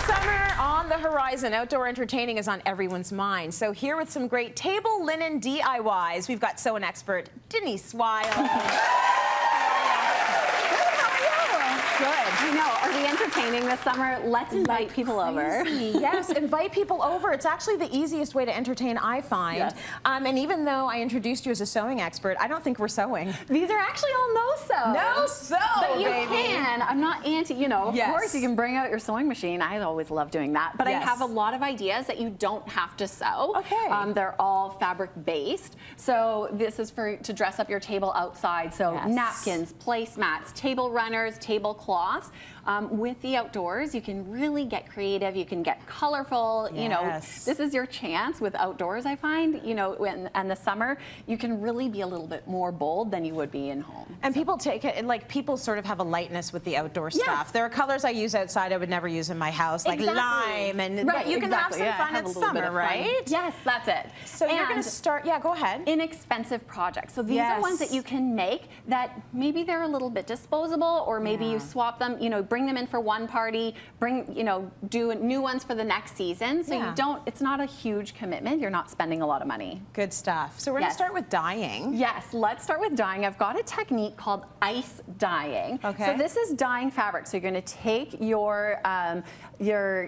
Summer on the horizon. Outdoor entertaining is on everyone's mind. So here with some great table linen DIYs, we've got sew-in expert Denise Wild. Good. I know. Are we entertaining this summer? Let's invite people over. Yes, invite people over. It's actually the easiest way to entertain, I find. Yes. And even though I introduced you as a sewing expert, I don't think we're sewing. These are actually all no-sew. No-sew, But you baby. can. I'm not anti, of Yes. course you can bring out your sewing machine. I always love doing that. But Yes. I have a lot of ideas that you don't have to sew. Okay. They're all fabric-based. So this is to dress up your table outside. So Yes. napkins, placemats, table runners, tablecloths. With the outdoors, you can really get creative. You can get colorful. Yes. This is your chance with outdoors, I find. And the summer, you can really be a little bit more bold than you would be in home. And people take it, and like people sort of have a lightness with the outdoor stuff. There are colors I use outside I would never use in my house, like lime, and right, but you can have some fun have in a little bit summer, of fun. right? Yes, that's it. So you're going to start, go ahead. Inexpensive projects. So these are ones that you can make that maybe they're a little bit disposable, or maybe you swap them, bring them in for one party, do new ones for the next season. So it's not a huge commitment. You're not spending a lot of money. Good stuff. So we're going to start with dyeing. Yes, let's start with dyeing. I've got a technique called ice dyeing. Okay. So this is dyeing fabric. So you're going to take your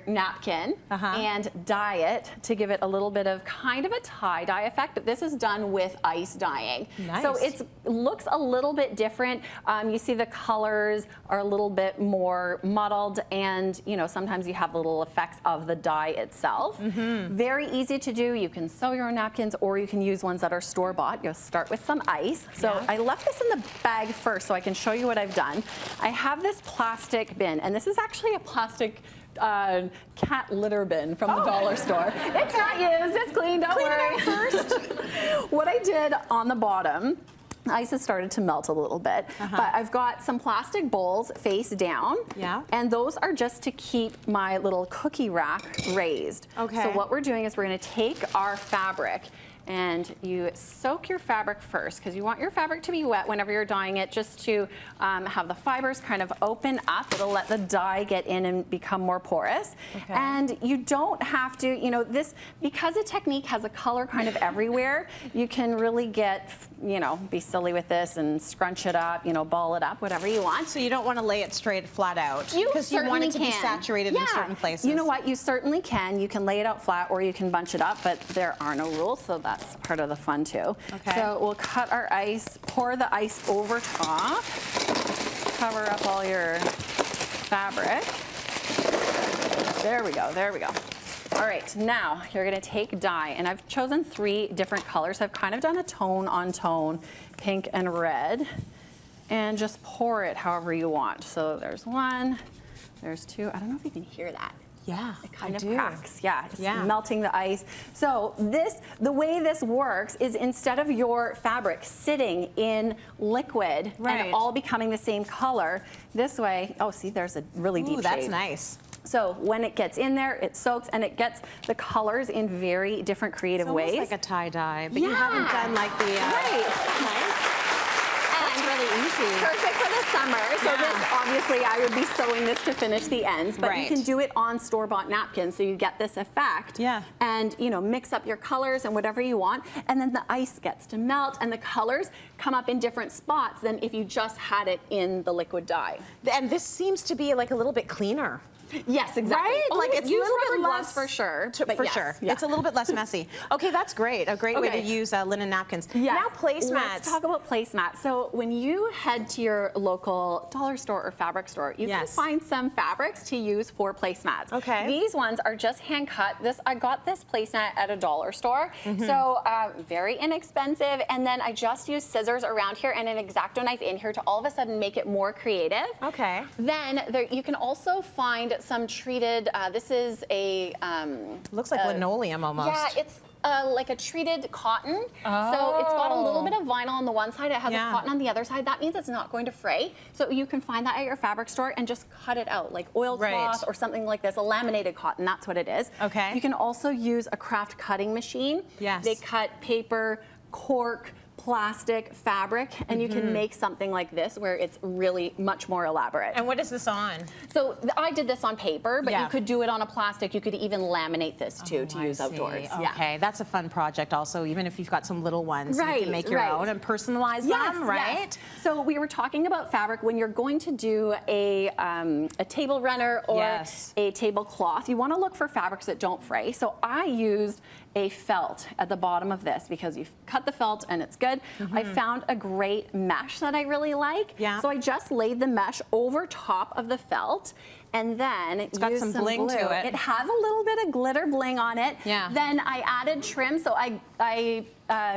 napkin and dye it to give it a little bit of kind of a tie-dye effect, but this is done with ice dyeing. Nice. So it looks a little bit different. You see the colors are a little bit more muddled, and sometimes you have little effects of the dye itself. Very easy to do. You can sew your own napkins, or you can use ones that are store-bought. You'll start with some ice. So I left this in the bag first so I can show you what I've done. I have this plastic bin, and this is actually a plastic cat litter bin from the dollar store. It's not used, it's clean, don't worry. It out first. What I did on the bottom, the ice has started to melt a little bit, but I've got some plastic bowls face down, and those are just to keep my little cookie rack raised. Okay. So what we're doing is we're going to take our fabric, and you soak your fabric first, because you want your fabric to be wet whenever you're dyeing it, just to have the fibers kind of open up. It'll let the dye get in and become more porous. Okay. And you don't have to, because the technique has a color kind of everywhere, you can really get, be silly with this and scrunch it up, ball it up, whatever you want. So you don't want to lay it straight flat out, because you want it to be saturated in certain places. You know what? You certainly can. You can lay it out flat, or you can bunch it up, but there are no rules, so that's part of the fun too. Okay. So we'll cut our ice, pour the ice over top, cover up all your fabric. There we go, there we go. All right, now you're gonna take dye, and I've chosen 3 different colors. I've kind of done a tone on tone, pink and red, and just pour it however you want. So there's 1, there's 2. I don't know if you can hear that. Yeah, it kind of cracks. Yeah, it's melting the ice. So the way this works is, instead of your fabric sitting in liquid and all becoming the same color, this way, see, there's a really deep shade. That's nice. So when it gets in there, it soaks, and it gets the colors in very different creative ways. It's almost like a tie-dye, but you haven't done like the... Nice. That's really easy. Perfect for the summer. So this, obviously, I would be sewing this to finish the ends, but you can do it on store-bought napkins, so you get this effect. Yeah. And mix up your colors and whatever you want, and then the ice gets to melt, and the colors come up in different spots than if you just had it in the liquid dye. And this seems to be like a little bit cleaner. Yes, exactly. Right? Like it's a little bit less for sure. For sure. Yeah. It's a little bit less messy. Okay, that's great. A great way to use linen napkins. Yes. Now placemats. Let's talk about placemats. So when you head to your local dollar store or fabric store, you can find some fabrics to use for placemats. Okay. These ones are just hand cut. I got this placemat at a dollar store. So very inexpensive. And then I just used scissors around here and an X-Acto knife in here to all of a sudden make it more creative. Okay. Then you can also find some treated, this is a... looks like linoleum almost. Yeah, it's like a treated cotton. So it's got a little bit of vinyl on the one side, it has a cotton on the other side. That means it's not going to fray. So you can find that at your fabric store and just cut it out, like oilcloth or something like this, a laminated cotton, that's what it is. Okay. You can also use a craft cutting machine. Yes. They cut paper, cork, plastic fabric, and you can make something like this where it's really much more elaborate. And what is this on? So I did this on paper, but you could do it on a plastic. You could even laminate this too to use outdoors. Okay, that's a fun project also, even if you've got some little ones, you can make your own and personalize them, right? Yes. So we were talking about fabric. When you're going to do a table runner or a tablecloth, you want to look for fabrics that don't fray. So I used a felt at the bottom of this because you cut the felt and it's good. I found a great mesh that I really like. So I just laid the mesh over top of the felt, and then it's got some bling glue. to it. It has a little bit of glitter bling on it. Then I added trim, so I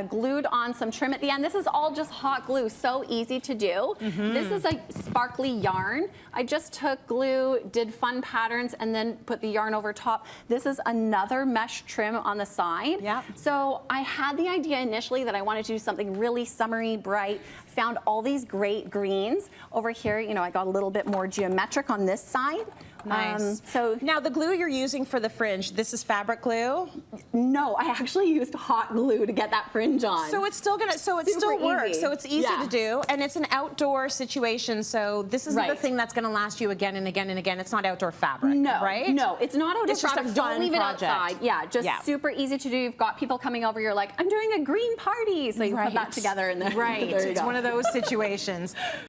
glued on some trim at the end. This is all just hot glue, so easy to do. This is a sparkly yarn. I just took glue, did fun patterns, and then put the yarn over top. This is another mesh trim on the side. So I had the idea initially that I wanted to do something really summery, bright. Found all these great greens. Over here, you know, I got a little bit more geometric on this side. Nice. So now the glue you're using for the fringe, this is fabric glue? No, I actually used hot glue to get that fringe on. So it's still gonna, so it still works. Easy. So it's easy to do, and it's an outdoor situation. So this is the thing that's gonna last you again and again and again. It's not outdoor fabric, right? No, it's not outdoor it's fabric. Just a fun Don't leave project. it outside. Yeah, just super easy to do. You've got people coming over. You're like, I'm doing a green party, so you put that together, and then it's one of those situations.